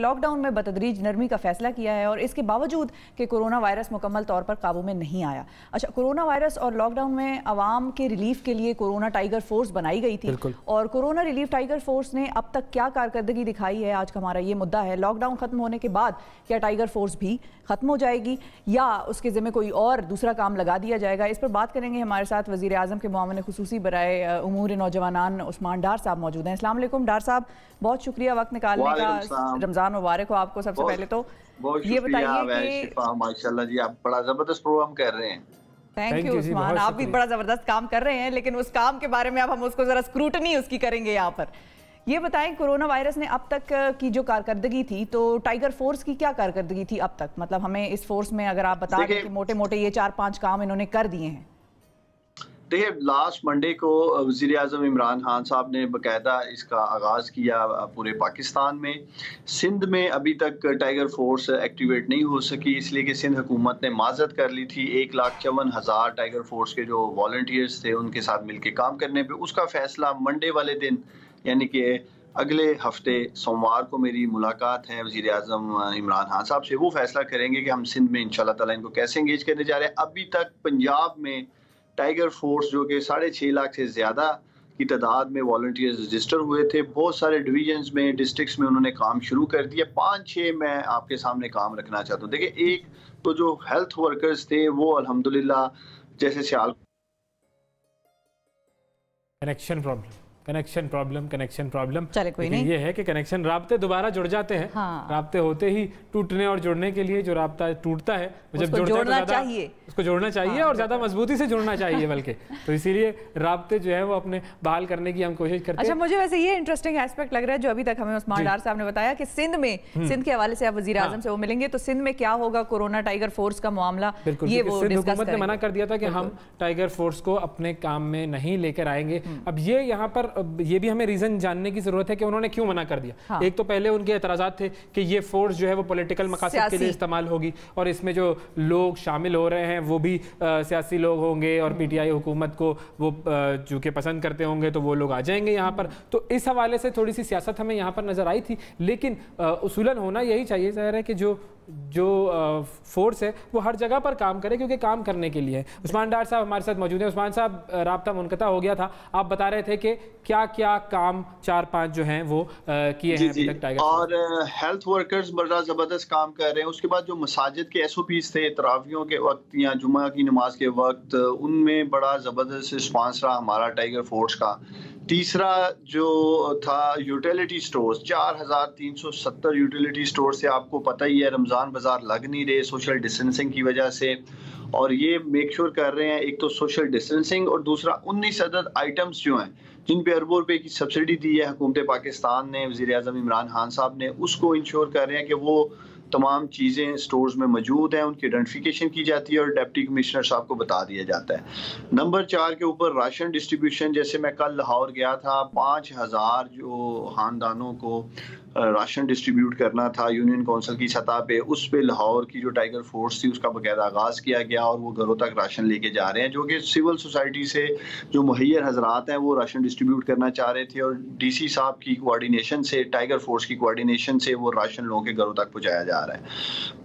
Lockdown में बतदरीज नरमी का फैसला किया है और इसके बावजूद कि कोरोना वायरस मुकम्मल तौर पर काबू में नहीं आया। अच्छा, कोरोना वायरस और लॉकडाउन में आवाम के रिलीफ के लिए कोरोना टाइगर फोर्स बनाई गई थी और कोरोना रिलीफ टाइगर फोर्स ने अब तक क्या कारकर्दगी दिखाई है, आज का हमारा ये मुद्दा है। लॉकडाउन खत्म होने के बाद क्या टाइगर फोर्स भी खत्म हो जाएगी या उसके ज़िम्मे कोई और दूसरा काम लगा दिया जाएगा? इस पर बात करेंगे। हमारे साथ वज़ीर आज़म के मुआविन खुसूसी बराए उमूर नौजवानान उस्मान डार साहब मौजूद हैं। अस्सलाम वालेकुम डार साहब, बहुत शुक्रिया वक्त निकालने का। रमज़ान मुबारक हो आपको। सबसे पहले तो ये बताइए कि माशाल्लाह जी आप बड़ा ज़बरदस्त प्रोग्राम कर रहे हैं। थैंक यू उस्मान, आप भी बड़ा ज़बरदस्त काम कर रहे हैं, लेकिन उस काम के बारे में अब हम उसको ज़रा स्क्रूटनी उसकी करेंगे यहाँ पर। ये बताएं, कोरोना वायरस ने अब तक की जो कारकर्दगी थी, तो टाइगर फोर्स की क्या कारकर्दगी थी अब तक? मतलब हमें इस फोर्स में अगर आप बता दें कि मोटे मोटे ये 4-5 काम इन्होंने कर दिए हैं। देखिए, लास्ट मंडे को वज़ीर आज़म इमरान खान साहब ने बाकायदा इसका आगाज़ किया पूरे पाकिस्तान में। सिंध में अभी तक टाइगर फोर्स एक्टिवेट नहीं हो सकी, इसलिए कि सिंध हुकूमत ने माज़रत कर ली थी 1,54,000 टाइगर फोर्स के जो वॉलंटियर्स थे उनके साथ मिलकर काम करने पे। उसका फ़ैसला मंडे वाले दिन यानी कि अगले हफ्ते सोमवार को मेरी मुलाकात है वज़ीर आज़म इमरान खान साहब से। वो फैसला करेंगे कि हम सिंध में इंशाल्लाह ताला इनको कैसे इंगेज करने जा रहे हैं। अभी तक पंजाब में टाइगर फोर्स जो कि 6.5 लाख से ज़्यादा की तादाद में वॉलंटियर्स रजिस्टर हुए थे, बहुत सारे डिवीजन्स में, डिस्ट्रिक्ट्स में उन्होंने काम शुरू कर दिया। 5-6 मैं आपके सामने काम रखना चाहता हूँ। देखिए, एक तो जो हेल्थ वर्कर्स थे वो अल्हम्दुलिल्लाह जैसे सियाल कनेक्शन प्रॉब्लम चले कोई नहीं, ये है कि कनेक्शन राब्ते दोबारा जुड़ जाते हैं। हाँ। राब्ते होते ही टूटने और जुड़ने के लिए जो राब्ता टूटता है जब जोड़ना चाहिए, उसको जोड़ना चाहिए। हाँ, और ज़्यादा मजबूती से जुड़ना चाहिए बल्कि तो इसीलिए राब्ते जो है वो अपने बहाल करने की हम कोशिश करते हैं। अच्छा, मुझे वैसे ये इंटरेस्टिंग एस्पेक्ट लग रहा है जो अभी तक हमें उस्मान डार साहब ने बताया कि सिंध में, सिंध के हवाले से आप वज़ीर आज़म से वो मिलेंगे तो सिंध में क्या होगा कोरोना टाइगर फोर्स का मामला, ये वो सिंध हुकूमत ने मना कर दिया था कि हम टाइगर फोर्स को अपने काम में नहीं लेकर आएंगे। अब ये यहाँ पर ये भी हमें रीजन जानने की जरूरत है कि उन्होंने क्यों मना कर दिया। हाँ। एक तो पहले उनके एतराज़ात थे कि ये फोर्स जो है वो पॉलिटिकल मकासद के लिए इस्तेमाल होगी और इसमें जो लोग शामिल हो रहे हैं वो भी सियासी लोग होंगे और पीटीआई हुकूमत को वो जो कि पसंद करते होंगे तो वो लोग आ जाएंगे यहाँ पर। तो इस हवाले से थोड़ी सी सियासत हमें यहाँ पर नजर आई थी, लेकिन उसूलन होना यही चाहिए ज़ाहिर है कि जो फोर्स है वो हर जगह पर काम करे क्योंकि काम करने के लिए है। उस्मान डार साहब हमारे साथ मौजूद हैं। उस्मान साहब, राब्ता मुनक़ता हो गया था, आप बता रहे थे कि क्या क्या काम 4-5 जो हैं वो किए हैं अभी तक टाइगर और हेल्थ वर्कर्स बड़ा ज़बरदस्त काम कर रहे हैं। उसके बाद जो मसाजिद के SOPs थे तरावियों के वक्त या जुमा की नमाज के वक्त, उनमें बड़ा ज़बरदस्त रिस्पांस रहा हमारा टाइगर फोर्स का। तीसरा जो था यूटिलिटी स्टोर्स, 4,370 यूटिलिटी स्टोर से आपको पता ही है रमज़ान बाज़ार लग नहीं रहे सोशल डिस्टेंसिंग की वजह से, और ये मेक श्योर कर रहे हैं एक तो सोशल डिस्टेंसिंग और दूसरा 19 अदद आइटम्स जो हैं जिन पे अरबों रुपए की सब्सिडी दी है हुकूमत पाकिस्तान ने, वज़ीर आज़म इमरान खान साहब ने, उसको इंश्योर कर रहे हैं कि वो तमाम चीज़ें स्टोर्स में मौजूद हैं, उनकी आइडेंटिफिकेशन की जाती है और डिप्टी कमिश्नर साहब को बता दिया जाता है। नंबर 4 के ऊपर राशन डिस्ट्रीब्यूशन, जैसे मैं कल लाहौर गया था, 5,000 जो खानदानों को राशन डिस्ट्रीब्यूट करना था यूनियन काउंसिल की सतह पे, उस पे लाहौर की जो टाइगर फोर्स थी उसका बाकायदा आगाज़ किया गया और वो घरों तक राशन लेके जा रहे हैं, जो कि सिविल सोसाइटी से जो मुहैयर हजरात हैं वो राशन डिस्ट्रीब्यूट करना चाह रहे थे और DC साहब की कोऑर्डिनेशन से, टाइगर फोर्स की कोऑर्डिनेशन से वो राशन लोगों के घरों तक पहुँचाया जा रहा है।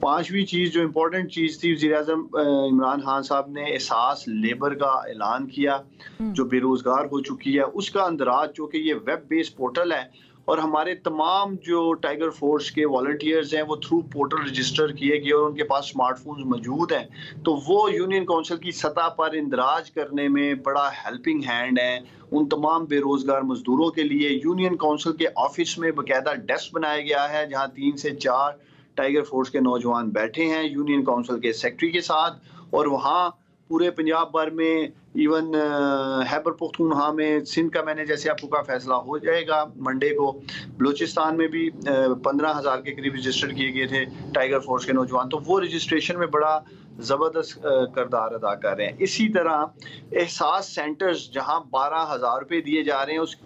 5वीं चीज़ जो इम्पोर्टेंट चीज़ थी, वज़ीर आज़म इमरान खान साहब ने एहसास लेबर का ऐलान किया जो बेरोज़गार हो चुकी है, उसका अंदराज जो कि ये वेब बेस्ड पोर्टल है और हमारे तमाम जो टाइगर फोर्स के वॉलंटियर्स हैं वो थ्रू पोर्टल रजिस्टर किए गए और उनके पास स्मार्टफोन्स मौजूद हैं, तो वो यूनियन काउंसिल की सतह पर इंदराज करने में बड़ा हेल्पिंग हैंड है उन तमाम बेरोज़गार मजदूरों के लिए। यूनियन काउंसिल के ऑफिस में बाकायदा डेस्क बनाया गया है जहाँ 3 से 4 टाइगर फोर्स के नौजवान बैठे हैं यूनियन काउंसिल के सेक्रेटरी के साथ, और वहाँ पूरे पंजाब भर में, इवन खैबर पख्तूनख्वा में, सिंध का मैंने जैसे आपको का फैसला हो जाएगा मंडे को, बलूचिस्तान में भी 15,000 के करीब रजिस्टर किए गए थे टाइगर फोर्स के नौजवान, तो वो रजिस्ट्रेशन में बड़ा ज़बरदस्त किरदार अदा कर रहे हैं। इसी तरह एहसास सेंटर्स जहां 12,000 रुपये दिए जा रहे हैं उस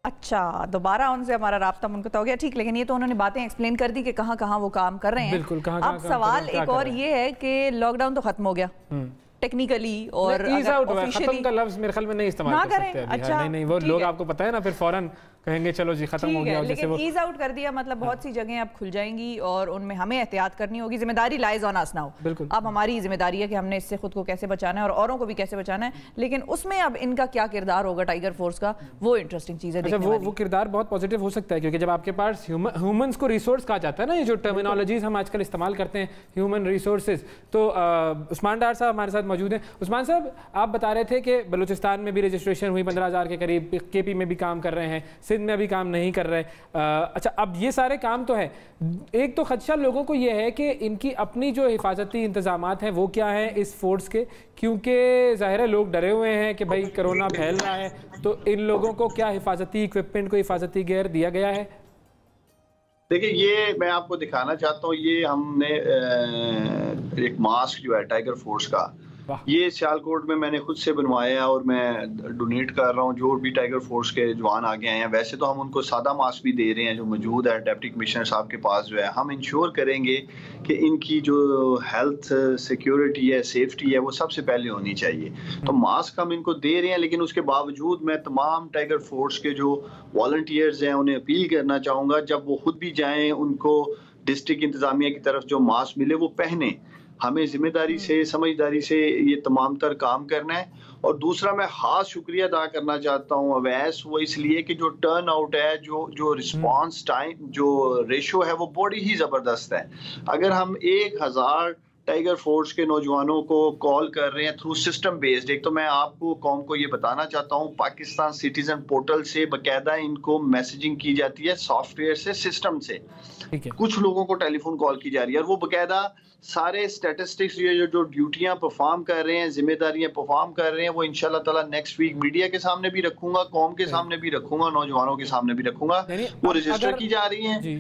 अच्छा, दोबारा उनसे हमारा राब्ता मुनक़ता हो गया, ठीक, लेकिन ये तो उन्होंने बातें एक्सप्लेन कर दी कि कहाँ कहाँ वो काम कर रहे हैं। बिल्कुल, अब सवाल एक और ये है कि लॉकडाउन तो खत्म हो गया टेक्निकली और खत्म का लफ्ज मेरे ख्याल में नहीं इस्तेमाल कर सकते अभी। अच्छा, नहीं वो लोग आपको पता है ना फिर फौरन कहेंगे चलो जी खत्म हो गया, लेकिन ईज आउट कर दिया, मतलब बहुत सी जगहें अब खुल जाएंगी और उनमें हमें एहतियात करनी होगी। जिम्मेदारी लाइज ऑन अस नाउ, बिल्कुल अब हमारी जिम्मेदारी है कि हमने इससे खुद को कैसे बचाना है और औरों को भी कैसे बचाना है, लेकिन उसमें अब इनका क्या किरदार होगा टाइगर फोर्स का, वो इंटरेस्टिंग चीज है। वो किरदार बहुत पॉजिटिव हो सकता है, क्योंकि जब आपके पास ह्यूमंस को रिसोर्स कहा जाता है ना, ये जो टर्मिनोलॉजीज हम आजकल इस्तेमाल करते हैं, ह्यूमन रिसोर्सेज, तो उस्मान डार साहब हमारे साथ मौजूद हैं। उस्मान साहब, आप बता रहे थे कि बलूचिस्तान में भी रजिस्ट्रेशन हुई 15,000 के करीब, केपी में भी काम कर रहे हैं, सिंध में अभी काम नहीं कर रहे। अच्छा, अब ये सारे काम तो है, एक तो खदशा लोगों को ये है कि इनकी अपनी जो हिफाजती इंतजामात हैं वो क्या है इस फोर्स के, क्योंकि ज़ाहिर है लोग डरे हुए हैं कि भाई कोरोना फैल रहा है, तो इन लोगों को क्या हिफाजती इक्विपमेंट को हिफाजती गियर दिया गया है? देखिए, ये मैं आपको दिखाना चाहता हूँ, ये हमने एक मास्क जो है टाइगर फोर्स का, ये सियालकोट में मैंने खुद से बनवाया है और मैं डोनेट कर रहा हूँ। जो भी टाइगर फोर्स के जवान आगे आए हैं, वैसे तो हम उनको सादा मास्क भी दे रहे हैं जो मौजूद है डिप्टी कमिश्नर साहब के पास जो है। हम इंश्योर करेंगे कि इनकी जो हेल्थ सिक्योरिटी है, सेफ्टी है, वो सबसे पहले होनी चाहिए। तो मास्क हम इनको दे रहे हैं, लेकिन उसके बावजूद मैं तमाम टाइगर फोर्स के जो वॉलंटियर्स हैं उन्हें अपील करना चाहूँगा, जब वो खुद भी जाएँ उनको डिस्ट्रिक्ट इंतजामिया की तरफ जो मास्क मिले वो पहने। हमें जिम्मेदारी से, समझदारी से ये तमाम तर काम करना है। और दूसरा, मैं खास शुक्रिया अदा करना चाहता हूँ अवैस, वो इसलिए कि जो टर्न आउट है, जो रिस्पांस टाइम, जो रेशो है, वो बड़ी ही ज़बरदस्त है। अगर हम 1000 टाइगर फोर्स के नौजवानों को कॉल कर रहे हैं थ्रू सिस्टम बेस्ड, एक तो मैं आपको कौम को ये बताना चाहता हूँ, पाकिस्तान सिटीजन पोर्टल से बाकायदा इनको मैसेजिंग की जाती है, सॉफ्टवेयर से, सिस्टम से। कुछ लोगों को टेलीफोन कॉल की जा रही है और वो बाकायदा सारे स्टैटिस्टिक्स जो ड्यूटियां परफॉर्म कर रहे हैं, जिम्मेदारियां परफॉर्म कर रहे हैं, वो इंशाल्लाह ताला नेक्स्ट वीक मीडिया के सामने भी रखूंगा, कौम के सामने भी रखूंगा, नौजवानों के सामने भी रखूंगा। वो रजिस्टर की जा रही हैं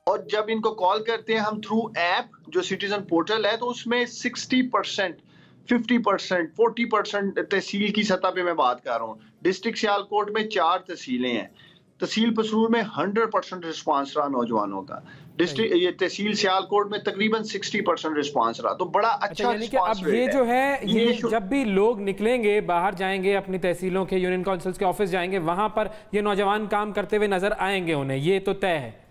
और जब इनको कॉल करते हैं हम थ्रू ऐप जो सिटीजन पोर्टल है, तो उसमें 60%, 50%, 40% तहसील की सतह पे मैं बात कर रहा हूँ। डिस्ट्रिक्ट सियालकोट में 4 तहसीलें हैं, तहसील पसरूर में 100% रिस्पांस रहा नौजवानों का, डिस्ट्रिक्ट ये तहसील सियालकोट में तकरीबन 60% रिस्पांस रहा, तो बड़ा अच्छा रिस्पांस अब ये जो है, ये जब भी लोग निकलेंगे, बाहर जाएंगे, अपनी तहसीलों के यूनियन काउंसिल्स के ऑफिस जाएंगे, वहां पर ये नौजवान काम करते हुए नजर आएंगे, उन्हें ये तो तय है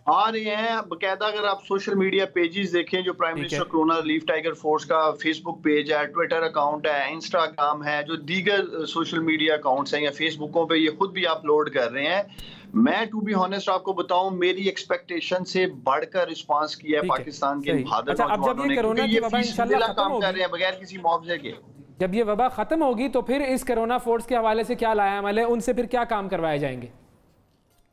आ रहे हैं बकायदा। अगर आप सोशल मीडिया पेजेस देखें, जो prime minister corona relief tiger force का फेसबुक पेज है, ट्विटर अकाउंट है, इंस्टाग्राम है, जो दीगर सोशल मीडिया अकाउंट्स हैं या फेसबुकों पे ये खुद भी अपलोड कर रहे हैं। मैं टू बी ऑनेस्ट आपको बताऊं, मेरी एक्सपेक्टेशन से बढ़कर रिस्पांस किया है पाकिस्तान के बहादुर नौजवानों ने, क्योंकि ये फीसदिला काम कर रहे हैं बगैर किसी मुआवजे के। जब ये वबा खत्म होगी तो फिर इस कोरोना फोर्स के हवाले से क्या लाया अमल है, उनसे फिर क्या काम करवाए जाएंगे?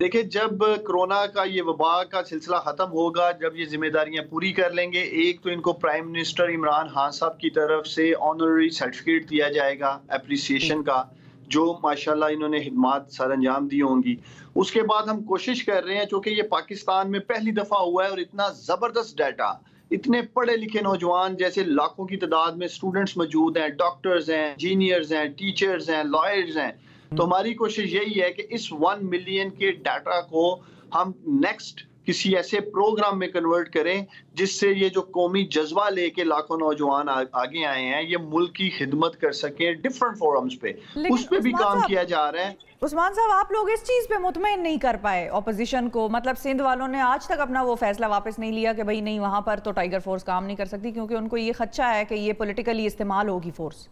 देखिए, जब कोरोना का ये वबा का सिलसिला खत्म होगा, जब ये जिम्मेदारियां पूरी कर लेंगे, एक तो इनको प्राइम मिनिस्टर इमरान खान साहब की तरफ से ऑनररी सर्टिफिकेट दिया जाएगा अप्रिसिएशन का, जो माशाल्लाह इन्होंने खिदमात सर अंजाम दी होंगी। उसके बाद हम कोशिश कर रहे हैं, चूंकि ये पाकिस्तान में पहली दफा हुआ है और इतना जबरदस्त डाटा, इतने पढ़े लिखे नौजवान, जैसे लाखों की तादाद में स्टूडेंट्स मौजूद हैं, डॉक्टर्स हैं, इंजीनियर्स हैं, टीचर्स हैं, लॉयर्स हैं, तो हमारी कोशिश यही है कि इस 1 मिलियन के डाटा को हम नेक्स्ट किसी ऐसे प्रोग्राम में कन्वर्ट करें जिससे ये जो कौमी जज्बा लेके लाखों नौजवान आगे आए हैं, ये मुल्क की खिदमत कर सके डिफरेंट फोरम्स पे, उस पे भी काम किया जा रहा है। उस्मान साहब, आप लोग इस चीज पे मुतमईन नहीं कर पाए ऑपोजिशन को, मतलब सिंध वालों ने आज तक अपना वो फैसला वापस नहीं लिया कि भाई नहीं, वहां पर तो टाइगर फोर्स काम नहीं कर सकती, क्योंकि उनको ये खदशा है कि ये पॉलिटिकली इस्तेमाल होगी फोर्स।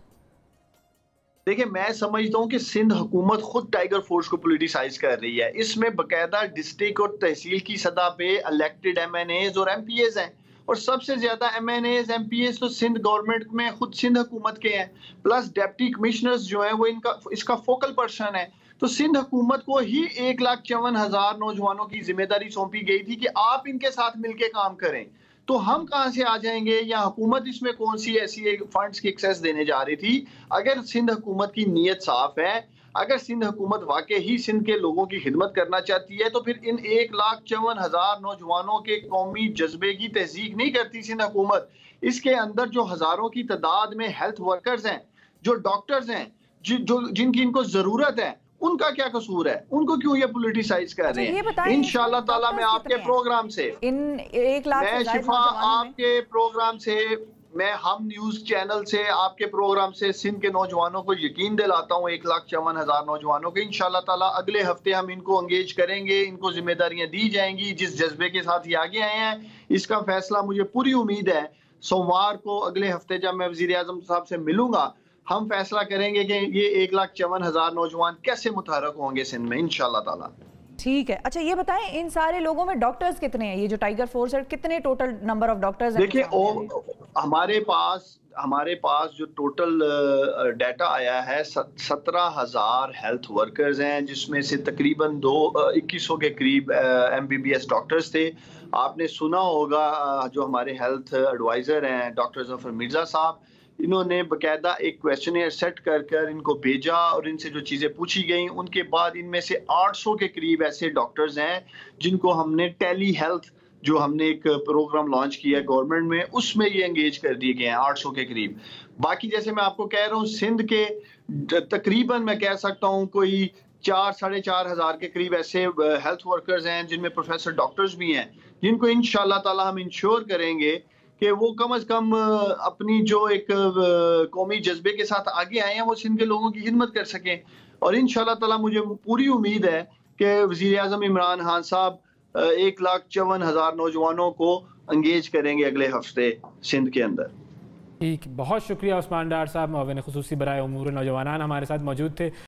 देखिए, मैं समझता हूँ कि सिंध हुकूमत खुद टाइगर फोर्स को पॉलिटिसाइज कर रही है। इसमें बकायदा डिस्ट्रिक्ट और तहसील की सतह पे इलेक्टेड MNAs और MPAs हैं, और सबसे ज्यादा MNAs MPAs तो सिंध गवर्नमेंट में खुद सिंध हुकूमत के हैं, प्लस डिप्टी कमिश्नर्स जो हैं वो इसका फोकल पर्सन है। तो सिंध हुकूमत को ही 1,54,000 नौजवानों की जिम्मेदारी सौंपी गई थी कि आप इनके साथ मिलकर काम करें, तो हम कहां से आ जाएंगे, या हुकूमत इसमें कौन सी ऐसी फंड्स की एक्सेस देने जा रही थी? अगर सिंध हुकूमत की नीयत साफ है, अगर सिंध हुकूमत वाकई ही सिंध के लोगों की खिदमत करना चाहती है, तो फिर इन 1,54,000 नौजवानों के कौमी जज्बे की तहजीक नहीं करती सिंध हुकूमत। इसके अंदर जो हजारों की तादाद में हेल्थ वर्कर्स हैं, जो डॉक्टर्स हैं, जिनकी इनको जरूरत है, उनका क्या कसूर है? उनको क्यों ये पॉलिटिसाइज कर रहे हैं? इंशाल्लाह ताला मैं आपके प्रोग्राम से, मैं शिफा आपके प्रोग्राम से मैं हम न्यूज चैनल से, आपके प्रोग्राम से सिंध के नौजवानों को यकीन दिलाता हूँ, 1,54,000 नौजवानों को इंशाल्लाह ताला अगले हफ्ते हम इनको एंगेज करेंगे, इनको जिम्मेदारियां दी जाएंगी। जिस जज्बे के साथ ये आगे आए हैं, इसका फैसला मुझे पूरी उम्मीद है सोमवार को अगले हफ्ते जब मैं वजीर आजम साहब से मिलूंगा, हम फैसला करेंगे कि ये 1,54,000 नौजवान कैसे मुतहरक होंगे सिंध में इंशाल्लाह ताला। ठीक है। अच्छा ये बताएं, इन सारे लोगों में डॉक्टर्स कितने हैं? ये जो टाइगर फोर्स है, कितने टोटल नंबर ऑफ डॉक्टर्स हैं? देखिए हमारे पास जो टोटल डाटा आया है 17,000 हेल्थ वर्कर्स हैं, जिसमें से तकरीबन 2100 के करीब MBBS डॉक्टर्स थे। आपने सुना होगा जो हमारे हेल्थ एडवाइजर हैं डॉक्टर जफर मिर्जा साहब, इन्होंने बकायदा एक क्वेश्चनर सेट कर इनको भेजा और इनसे जो चीज़ें पूछी गई, उनके बाद इनमें से 800 के करीब ऐसे डॉक्टर्स हैं जिनको हमने टेली हेल्थ, जो हमने एक प्रोग्राम लॉन्च किया है गवर्नमेंट में, उसमें ये एंगेज कर दिए गए हैं 800 के करीब। बाकी जैसे मैं आपको कह रहा हूँ, सिंध के तकरीबन मैं कह सकता हूँ कोई 4-4,500 के करीब ऐसे हेल्थ वर्कर्स हैं जिनमें प्रोफेसर डॉक्टर्स भी हैं, जिनको इंशाल्लाह ताला हम इंश्योर करेंगे कि वो कम से कम अपनी जो एक कौमी जज्बे के साथ आगे आए हैं, वो सिंध के लोगों की खिदमत कर सकें। और इंशाल्लाह ताला मुझे पूरी उम्मीद है कि वज़ीर आज़म इमरान खान साहब 1,54,000 नौजवानों को एंगेज करेंगे अगले हफ्ते सिंध के अंदर। ठीक, बहुत शुक्रिया उस्मान डार साहब, मुआविन खुसूसी बराए उमूर नौजवान हमारे साथ मौजूद थे।